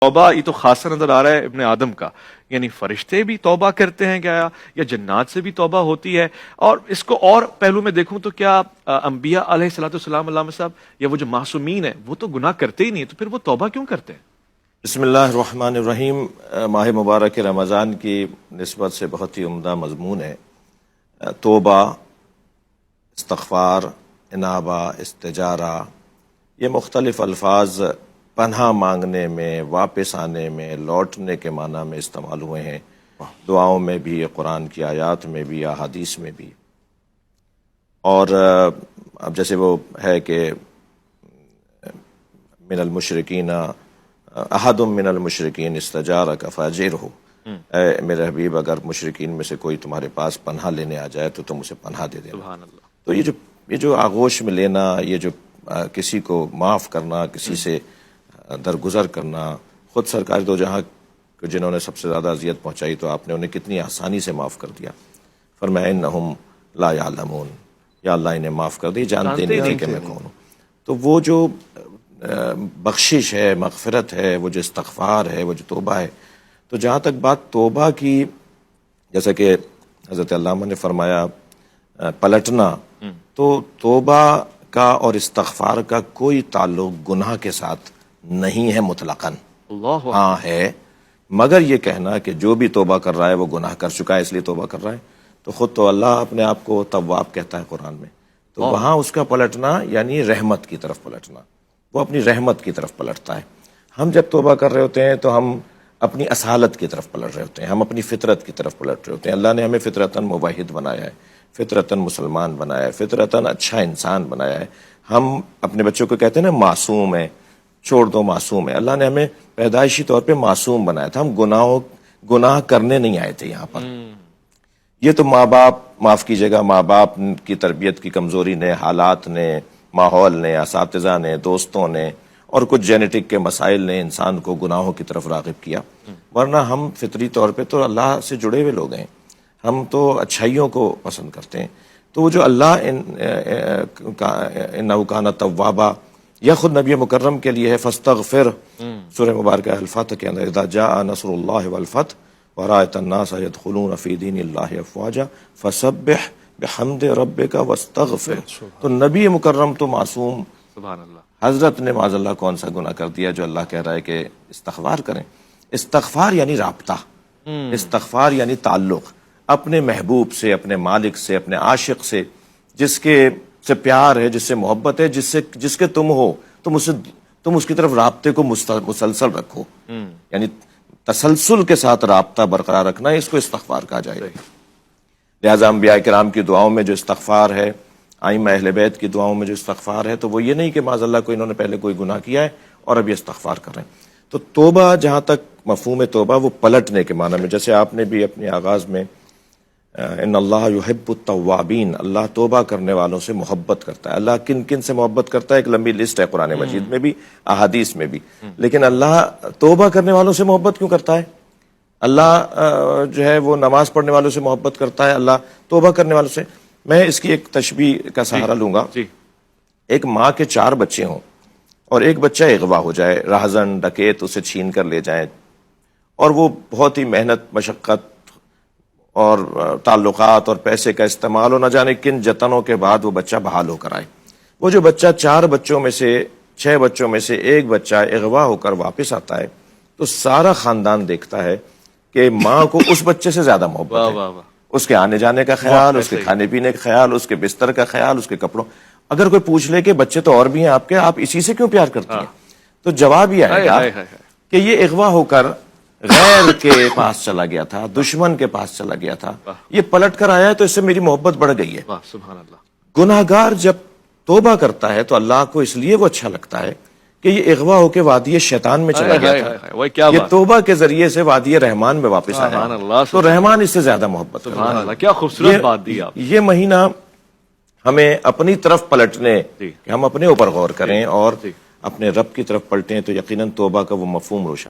توبہ یہ تو خاصا نظر آ رہا ہے ابن آدم کا، یعنی فرشتے بھی توبہ کرتے ہیں کیا، یا جنات سے بھی توبہ ہوتی ہے؟ اور اس کو اور پہلو میں دیکھوں تو کیا انبیاء علیہ الصلوۃ والسلام علامہ صاحب یا وہ جو معصومین ہیں وہ تو گناہ کرتے ہی نہیں، تو پھر وہ توبہ کیوں کرتے ہیں؟ بسم اللہ الرحمن الرحیم۔ ماہ مبارک رمضان کی نسبت سے بہت ہی عمدہ مضمون ہے۔ توبہ، استغفار، انابہ، استجارہ، یہ مختلف الفاظ پناہ مانگنے میں، واپس آنے میں، لوٹنے کے معنی میں استعمال ہوئے ہیں، دعاؤں میں بھی، قرآن کی آیات میں بھی، احادیث میں بھی۔ اور اب جیسے وہ ہے کہ من المشرکین احد من المشرکین استجارک فاجرہ، اے میرے حبیب اگر مشرکین میں سے کوئی تمہارے پاس پناہ لینے آ جائے تو تم اسے پناہ دے دینا۔ سبحان اللہ۔ تو یہ جو آغوش میں لینا، یہ جو کسی کو معاف کرنا، کسی سے درگزر کرنا، خود سرکار دو جہاں جنہوں نے سب سے زیادہ اذیت پہنچائی تو آپ نے انہیں کتنی آسانی سے معاف کر دیا۔ فرمایا انہم لا یعلمون، یا اللہ انہیں معاف کر دی، جانتے نہیں تھے کہ میں کون ہوں۔ تو وہ جو بخشش ہے، مغفرت ہے، وہ جو استغفار ہے، وہ جو توبہ ہے، تو جہاں تک بات توبہ کی، جیسا کہ حضرت علامہ نے فرمایا پلٹنا، تو توبہ کا اور استغفار کا کوئی تعلق گناہ کے ساتھ نہیں ہے مطلقاً۔ ہاں ہے، مگر یہ کہنا کہ جو بھی توبہ کر رہا ہے وہ گناہ کر چکا ہے اس لیے توبہ کر رہا ہے، تو خود تو اللہ اپنے آپ کو تواب کہتا ہے قرآن میں، تو وہاں اس کا پلٹنا یعنی رحمت کی طرف پلٹنا، وہ اپنی رحمت کی طرف پلٹتا ہے۔ ہم جب توبہ کر رہے ہوتے ہیں تو ہم اپنی اصالت کی طرف پلٹ رہے ہوتے ہیں، ہم اپنی فطرت کی طرف پلٹ رہے ہوتے ہیں۔ اللہ نے ہمیں فطرتاً موحد بنایا ہے، فطرتاً مسلمان بنایا ہے، فطرتاً اچھا انسان بنایا ہے۔ ہم اپنے بچوں کو کہتے ہیں نا معصوم ہے، چھوڑ دو معصوم ہے۔ اللہ نے ہمیں پیدائشی طور پہ معصوم بنایا تھا، ہم گناہ کرنے نہیں آئے تھے یہاں پر۔ یہ تو ماں باپ، معاف کیجیے گا، ماں باپ کی تربیت کی کمزوری نے، حالات نے، ماحول نے، اساتذہ نے، دوستوں نے اور کچھ جینیٹک کے مسائل نے انسان کو گناہوں کی طرف راغب کیا، ورنہ ہم فطری طور پہ تو اللہ سے جڑے ہوئے لوگ ہیں، ہم تو اچھائیوں کو پسند کرتے ہیں۔ تو وہ جو اللہ انہ کان توابا، یا خود نبی مکرم کے لیے ہے فاستغفر، سورہ مبارکہ الفتح کے اندر اذا جاء نصر اللہ والفتح ورأیت الناس يدخلون فی دین اللہ افواجا فسبح بحمد ربک واستغفر۔ تو نبی مکرم تو معصوم، سبحان اللہ۔ حضرت نے معاذ اللہ کون سا گناہ کر دیا جو اللہ کہہ رہا ہے کہ استغفار کریں؟ استغفار یعنی رابطہ، استغفار یعنی تعلق اپنے محبوب سے، اپنے مالک سے، اپنے عاشق سے، جس کے سے پیار ہے، جس سے محبت ہے، جس کے تم ہو، تم اس کی طرف رابطے کو مسلسل رکھو، یعنی تسلسل کے ساتھ رابطہ برقرار رکھنا ہے، اس کو استغفار کہا جائے گا۔ لہٰذا انبیاء کرام کی دعاؤں میں جو استغفار ہے، ائمہ اہل بیت کی دعاؤں میں جو استغفار ہے، تو وہ یہ نہیں کہ معاذ اللہ کو انہوں نے پہلے کوئی گناہ کیا ہے اور اب یہ استغفار کر رہے ہیں۔ تو توبہ، جہاں تک مفہوم توبہ، وہ پلٹنے کے معنی میں، جیسے آپ نے بھی اپنے آغاز میں ان اللہ یحب التوابین، اللہ توبہ کرنے والوں سے محبت کرتا ہے۔ اللہ کن کن سے محبت کرتا ہے ایک لمبی لسٹ ہے قرآن مجید میں بھی، احادیث میں بھی، لیکن اللہ توبہ کرنے والوں سے محبت کیوں کرتا ہے؟ اللہ جو ہے وہ نماز پڑھنے والوں سے محبت کرتا ہے، اللہ توبہ کرنے والوں سے۔ میں اس کی ایک تشبیہ کا سہارا لوں گا۔ ایک ماں کے 4 بچے ہوں اور ایک بچہ اغوا ہو جائے، راہزن ڈکیت اسے چھین کر لے جائیں، اور وہ بہت ہی محنت، مشقت اور تعلقات اور پیسے کا استعمال ہو، نہ جانے کن جتنوں کے بعد وہ بچہ بحال ہو کر آئے۔ وہ جو بچہ 4 بچوں میں سے 6 بچوں میں سے ایک بچہ اغوا ہو کر واپس آتا ہے، تو سارا خاندان دیکھتا ہے کہ ماں کو اس بچے سے زیادہ محبت ہے، اس کے آنے جانے کا خیال، اس کے کھانے پینے کا خیال، اس کے بستر کا خیال، اس کے کپڑوں۔ اگر کوئی پوچھ لے کہ بچے تو اور بھی ہیں آپ کے، آپ اسی سے کیوں پیار کرتے ہیں، تو جواب یہ آئے گا کہ یہ اغوا ہو کر غیر کے پاس چلا گیا تھا، دشمن کے پاس چلا گیا تھا، یہ پلٹ کر آیا ہے تو اس سے میری محبت بڑھ گئی ہے۔ سبحان اللہ۔ گناہگار جب توبہ کرتا ہے تو اللہ کو اس لیے وہ اچھا لگتا ہے کہ یہ اغوا ہو کے وادی شیطان میں چلا گیا تھا، یہ توبہ کے ذریعے سے وادی رحمان میں واپس آیا، تو رحمان اس سے زیادہ محبت کرتا ہے۔ سبحان اللہ، کیا خوبصورت بات دی آپ۔ یہ مہینہ ہمیں اپنی طرف پلٹنے، کہ ہم اپنے اوپر غور کریں اور اپنے رب کی طرف پلٹیں، تو یقیناً توبہ کا وہ مفہوم روشن